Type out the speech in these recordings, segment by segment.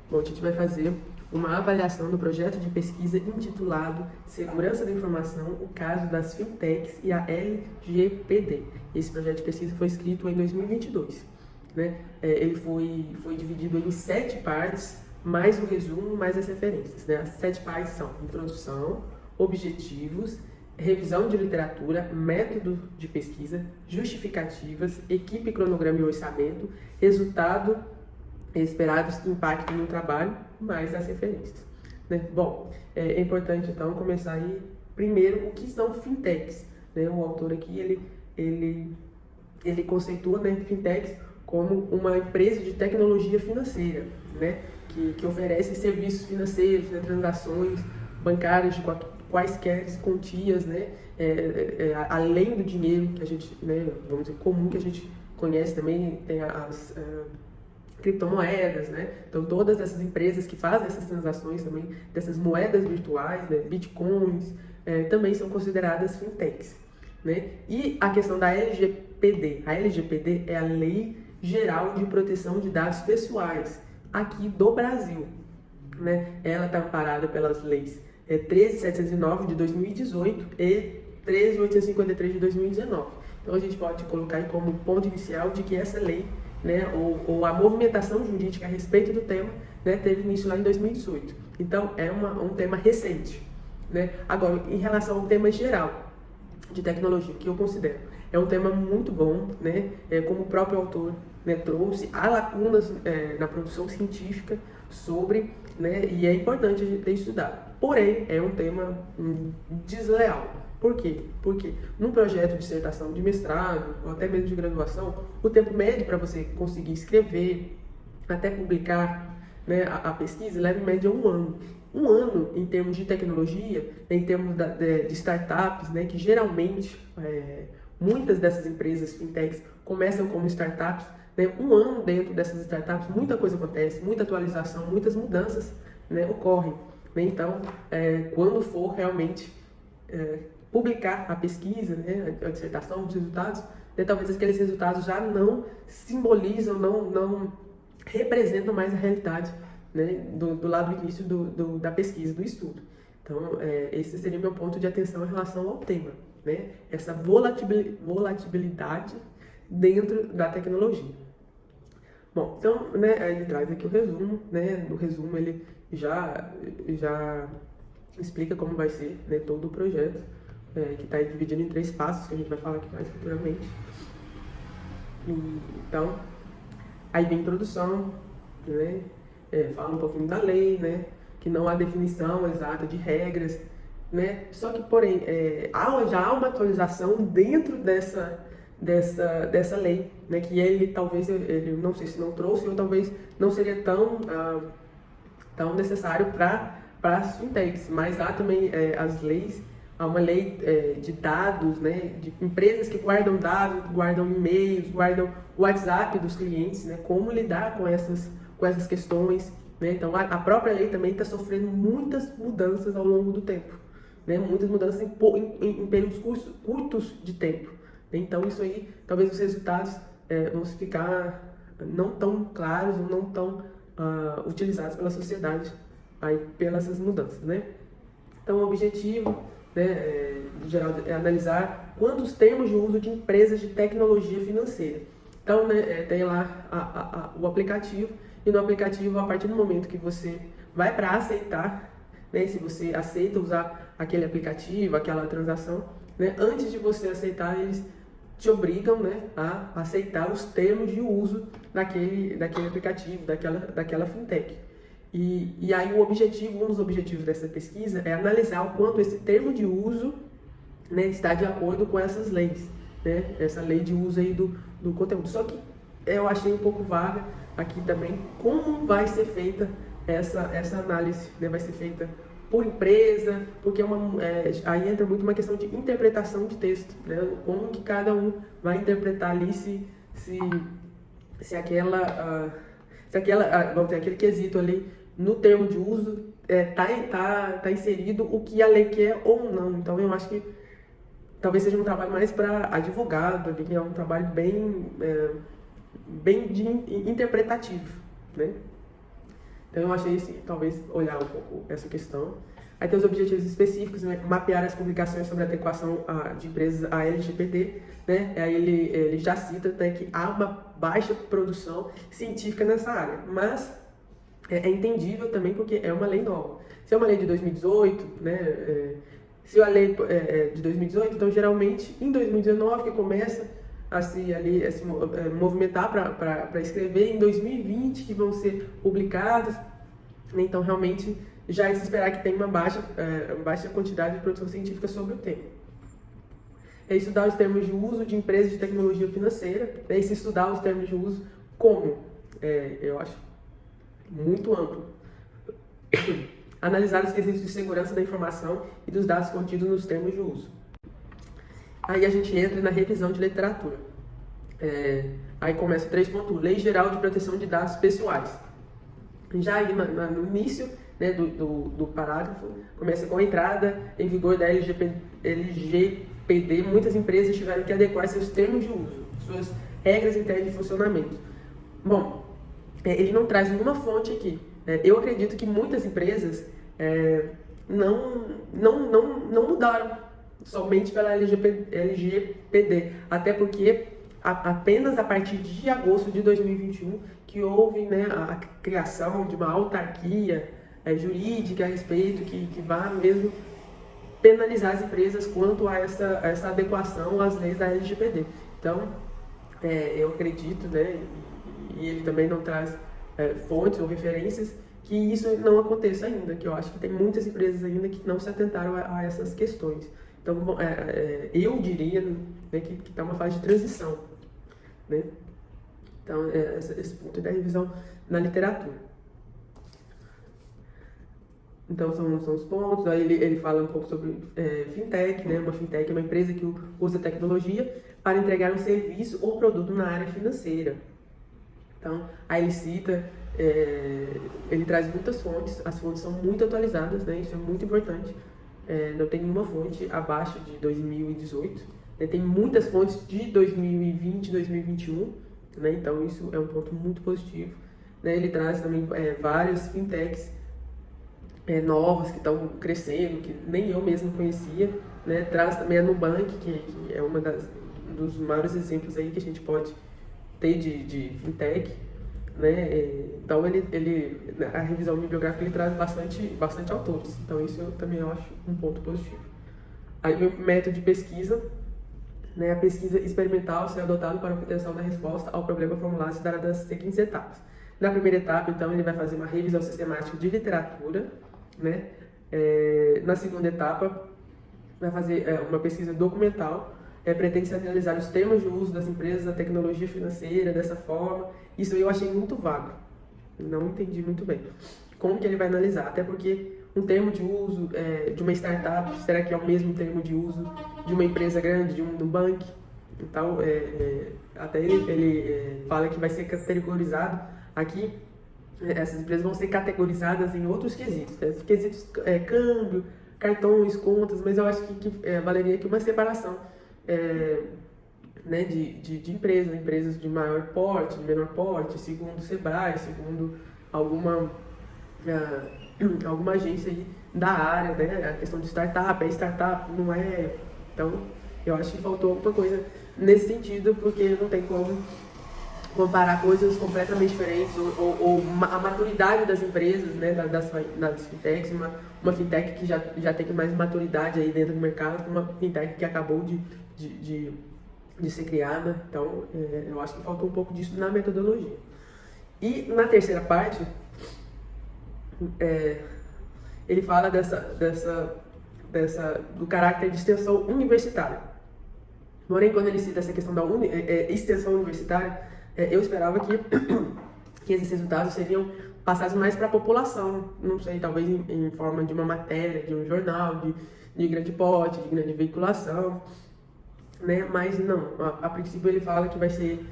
Bom, a gente vai fazer uma avaliação do projeto de pesquisa intitulado Segurança da Informação, o caso das fintechs e a LGPD. Esse projeto de pesquisa foi escrito em 2022. Né? Ele foi dividido em 7 partes, mais o resumo, mais as referências. Né? As 7 partes são introdução, objetivos, revisão de literatura, método de pesquisa, justificativas, equipe, cronograma e orçamento, resultado esperados, impacto no trabalho, mais as referências. Né? Bom, é importante então começar aí, primeiro, o que são fintechs. Né? O autor aqui, ele conceitua, né, fintechs como uma empresa de tecnologia financeira, né, que oferece serviços financeiros, né, transações bancárias de quaisquer quantias, né, além do dinheiro que a gente, né, vamos dizer, comum que a gente conhece também, tem as criptomoedas, né? Então todas essas empresas que fazem essas transações também, dessas moedas virtuais, né, bitcoins, também são consideradas fintechs, né? E a questão da LGPD, a LGPD é a Lei Geral de Proteção de Dados Pessoais aqui do Brasil, né? Ela está amparada pelas leis 13.709 de 2018 e 13.853 de 2019. Então a gente pode colocar aí como ponto inicial de que essa lei, né, ou a movimentação jurídica a respeito do tema, né, teve início lá em 2018. Então é um tema recente. Né? Agora, em relação ao tema geral de tecnologia, que eu considero, é um tema muito bom, né? Como o próprio autor, né, trouxe, há lacunas na produção científica sobre, né, e é importante a gente ter estudado. Porém, é um tema desleal. Por quê? Porque num projeto de dissertação de mestrado, ou até mesmo de graduação, o tempo médio para você conseguir escrever, até publicar, né, a pesquisa, leva em média 1 ano. 1 ano, em termos de tecnologia, em termos de startups, né, que geralmente muitas dessas empresas fintechs começam como startups, né, 1 ano dentro dessas startups, muita coisa acontece, muita atualização, muitas mudanças, né, ocorrem. Né? Então, quando for realmente publicar a pesquisa, né, a dissertação, os resultados, né, talvez aqueles resultados já não simbolizam, não representam mais a realidade, né, do lado do início da pesquisa, do estudo. Então, esse seria o meu ponto de atenção em relação ao tema, né, essa volatilidade dentro da tecnologia. Bom, então, né, ele traz aqui o resumo, né, no resumo ele já explica como vai ser, né, todo o projeto, que está dividido em 3 passos, que a gente vai falar aqui mais futuramente. Então, aí vem a introdução, né, fala um pouquinho da lei, né, que não há definição exata de regras, né, só que, porém, já há uma atualização dentro dessa lei, né, que ele talvez, ele não sei se não trouxe, ou talvez não seria tão necessário para as fintechs, mas há também as leis. Há uma lei de dados, né, de empresas que guardam dados, guardam e-mails, guardam o WhatsApp dos clientes, né, como lidar com essas questões. Né? Então, a própria lei também está sofrendo muitas mudanças ao longo do tempo. Né? Muitas mudanças em períodos curtos de tempo. Né? Então, isso aí, talvez os resultados vão ficar não tão claros ou não tão utilizados pela sociedade aí, pelas essas mudanças. Né? Então, o objetivo, né, em geral, é analisar quantos termos de uso de empresas de tecnologia financeira. Então, né, tem lá o aplicativo, e no aplicativo, a partir do momento que você vai para aceitar, né, se você aceita usar aquele aplicativo, aquela transação, né, antes de você aceitar, eles te obrigam, né, a aceitar os termos de uso daquele aplicativo, daquela fintech. E aí um dos objetivos dessa pesquisa é analisar o quanto esse termo de uso, né, está de acordo com essas leis, né, essa lei de uso aí do conteúdo. Só que eu achei um pouco vaga aqui também como vai ser feita essa análise, né, vai ser feita por empresa, porque aí entra muito uma questão de interpretação de texto, né, como que cada um vai interpretar ali se vamos ter aquele quesito ali no termo de uso tá inserido o que a lei quer ou não. Então eu acho que talvez seja um trabalho mais para advogado, ali, é um trabalho bem interpretativo, né? Então eu achei assim, talvez olhar um pouco essa questão. Aí tem os objetivos específicos, né? Mapear as publicações sobre a adequação de empresas à LGPD, né? Aí ele já cita, né, que há uma baixa produção científica nessa área, mas é entendível também porque é uma lei nova. Se é uma lei de 2018, né? Se a lei é de 2018, então geralmente em 2019 que começa a se movimentar para escrever, em 2020 que vão ser publicados. Então realmente já é de se esperar que tenha uma baixa quantidade de produção científica sobre o tema. É estudar os termos de uso de empresas de tecnologia financeira, e se estudar os termos de uso como, eu acho muito amplo. Analisar os quesitos de segurança da informação e dos dados contidos nos termos de uso. Aí a gente entra na revisão de literatura. Aí começa 3.1, Lei Geral de Proteção de Dados Pessoais. Já aí no início, né, do parágrafo, começa com a entrada em vigor da LGPD, muitas empresas tiveram que adequar seus termos de uso, suas regras internas de funcionamento. Bom, ele não traz nenhuma fonte aqui. Eu acredito que muitas empresas não mudaram somente pela LGPD, até porque apenas a partir de agosto de 2021 que houve, né, a criação de uma autarquia jurídica a respeito, que vai mesmo penalizar as empresas quanto a essa adequação às leis da LGPD. Então, eu acredito, né, e ele também não traz fontes ou referências, que isso não aconteça ainda, que eu acho que tem muitas empresas ainda que não se atentaram a essas questões. Então, eu diria, né, que está uma fase de transição, né? Então, esse ponto da revisão na literatura. Então, são os pontos. Aí ele fala um pouco sobre fintech, né? Uma fintech é uma empresa que usa tecnologia para entregar um serviço ou produto na área financeira. Então, aí ele cita, ele traz muitas fontes, as fontes são muito atualizadas, né? Isso é muito importante. Não tem nenhuma fonte abaixo de 2018. Tem muitas fontes de 2020, 2021, né? Então isso é um ponto muito positivo. Né? Ele traz também várias fintechs novas que estão crescendo, que nem eu mesmo conhecia. Né? Traz também a Nubank, que é dos maiores exemplos aí que a gente pode ter de fintech. Né? Então a revisão bibliográfica ele traz bastante autores, então isso eu também acho um ponto positivo. Aí vem o método de pesquisa, né? A pesquisa experimental será adotada para a obtenção da resposta ao problema formulado se dará das seguintes etapas. Na primeira etapa, então, ele vai fazer uma revisão sistemática de literatura, né? Na segunda etapa, vai fazer uma pesquisa documental, pretende analisar os termos de uso das empresas da tecnologia financeira dessa forma. Isso eu achei muito vago, não entendi muito bem como que ele vai analisar, até porque um termo de uso de uma startup, será que é o mesmo termo de uso de uma empresa grande, de um Nubank? Então, até ele fala que vai ser categorizado aqui, essas empresas vão ser categorizadas em outros quesitos, né? Quesitos câmbio, cartões, contas, mas eu acho que valeria aqui uma separação né, de empresas de maior porte, de menor porte, segundo o Sebrae, segundo alguma agência aí da área, né? A questão de startup, startup, não é. Então, eu acho que faltou alguma coisa nesse sentido, porque não tem como comparar coisas completamente diferentes, ou a maturidade das empresas, né, das fintechs, uma fintech que já tem mais maturidade aí dentro do mercado, uma fintech que acabou de ser criada. Então, eu acho que faltou um pouco disso na metodologia. E na terceira parte, ele fala do caráter de extensão universitária. Porém, quando ele cita essa questão da extensão universitária, eu esperava que esses resultados seriam passados mais para a população, não sei, talvez em forma de uma matéria, de um jornal, de grande porte, de grande veiculação, né? Mas não, a princípio ele fala que vai ser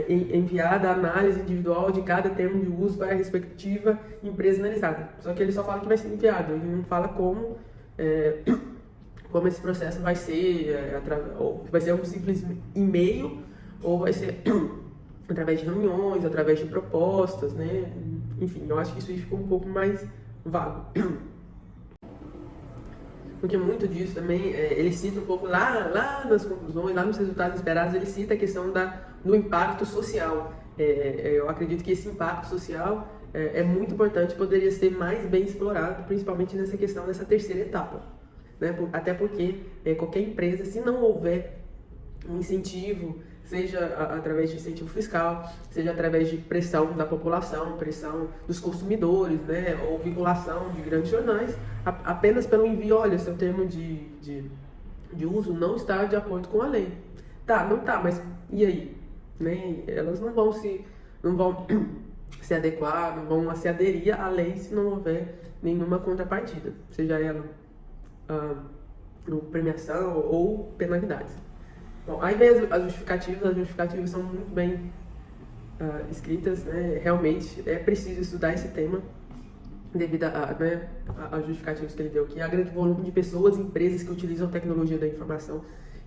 enviada a análise individual de cada termo de uso para a respectiva empresa analisada. Só que ele só fala que vai ser enviado, ele não fala como esse processo vai ser, ou vai ser um simples e-mail, ou vai ser através de reuniões, através de propostas, né? Enfim, eu acho que isso aí ficou um pouco mais vago. Porque muito disso também, ele cita um pouco lá nas conclusões, lá nos resultados esperados, ele cita a questão do impacto social. Eu acredito que esse impacto social é muito importante, poderia ser mais bem explorado, principalmente nessa questão dessa terceira etapa. Né? Até porque qualquer empresa, se não houver um incentivo, seja através de incentivo fiscal, seja através de pressão da população, pressão dos consumidores, né, ou vinculação de grandes jornais, apenas pelo envio, olha, seu termo de uso não está de acordo com a lei. Tá, não tá, mas e aí? Né? Elas não vão se adequar, não vão se aderir à lei se não houver nenhuma contrapartida, seja ela premiação ou penalidades. Bom, aí vem as justificativas são muito bem escritas, né? Realmente é preciso estudar esse tema devido às justificativas que ele deu aqui, há grande volume de pessoas e empresas que utilizam a tecnologia da informação.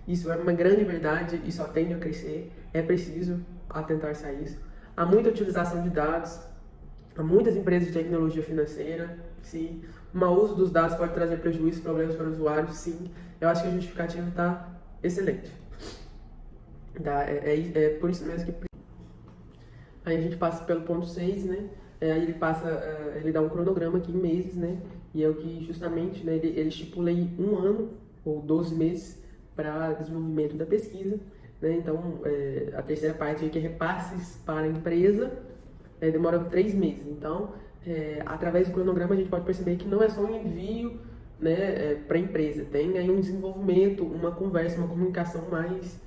Isso é uma grande verdade e só tende a crescer, é preciso atentar-se a isso. Há muita utilização de dados, há muitas empresas de tecnologia financeira, sim. O mau uso dos dados pode trazer prejuízos, problemas para o usuário, sim. Eu acho que a justificativa está excelente. Tá? É por isso mesmo que... Aí a gente passa pelo ponto 6, né? Aí ele dá um cronograma aqui em meses, né? E é o que justamente, né, ele estipula aí 1 ano ou 12 meses para desenvolvimento da pesquisa, né? Então, a terceira parte aí, que é repasses para a empresa, demora 3 meses. Então, através do cronograma a gente pode perceber que não é só um envio, né, para a empresa, tem aí um desenvolvimento, uma conversa, uma comunicação mais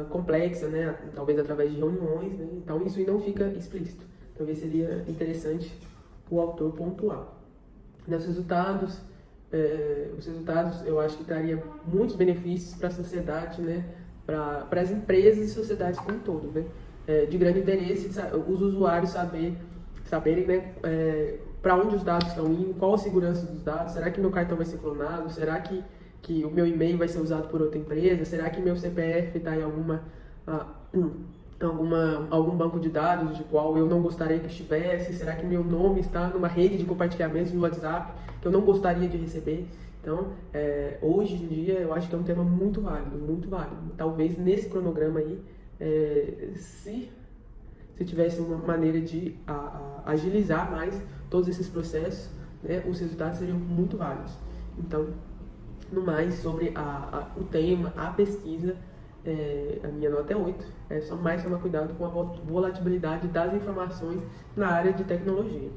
complexa, né? Talvez através de reuniões, né? Então isso aí não fica explícito. Talvez seria interessante o autor pontuar. Os resultados eu acho que traria muitos benefícios para a sociedade, né? Para as empresas e sociedades como um todo, né? De grande interesse os usuários saberem, né, para onde os dados estão indo, qual a segurança dos dados, será que meu cartão vai ser clonado, será que o meu e-mail vai ser usado por outra empresa, será que meu CPF está em algum banco de dados de qual eu não gostaria que estivesse, será que meu nome está numa rede de compartilhamentos no WhatsApp que eu não gostaria de receber. Então, hoje em dia, eu acho que é um tema muito válido, muito válido. Talvez nesse cronograma aí, se tivesse uma maneira de agilizar mais todos esses processos, né, os resultados seriam muito válidos. Então, no mais, sobre o tema, a pesquisa, a minha nota é 8. É só mais tomar cuidado com a volatilidade das informações na área de tecnologia.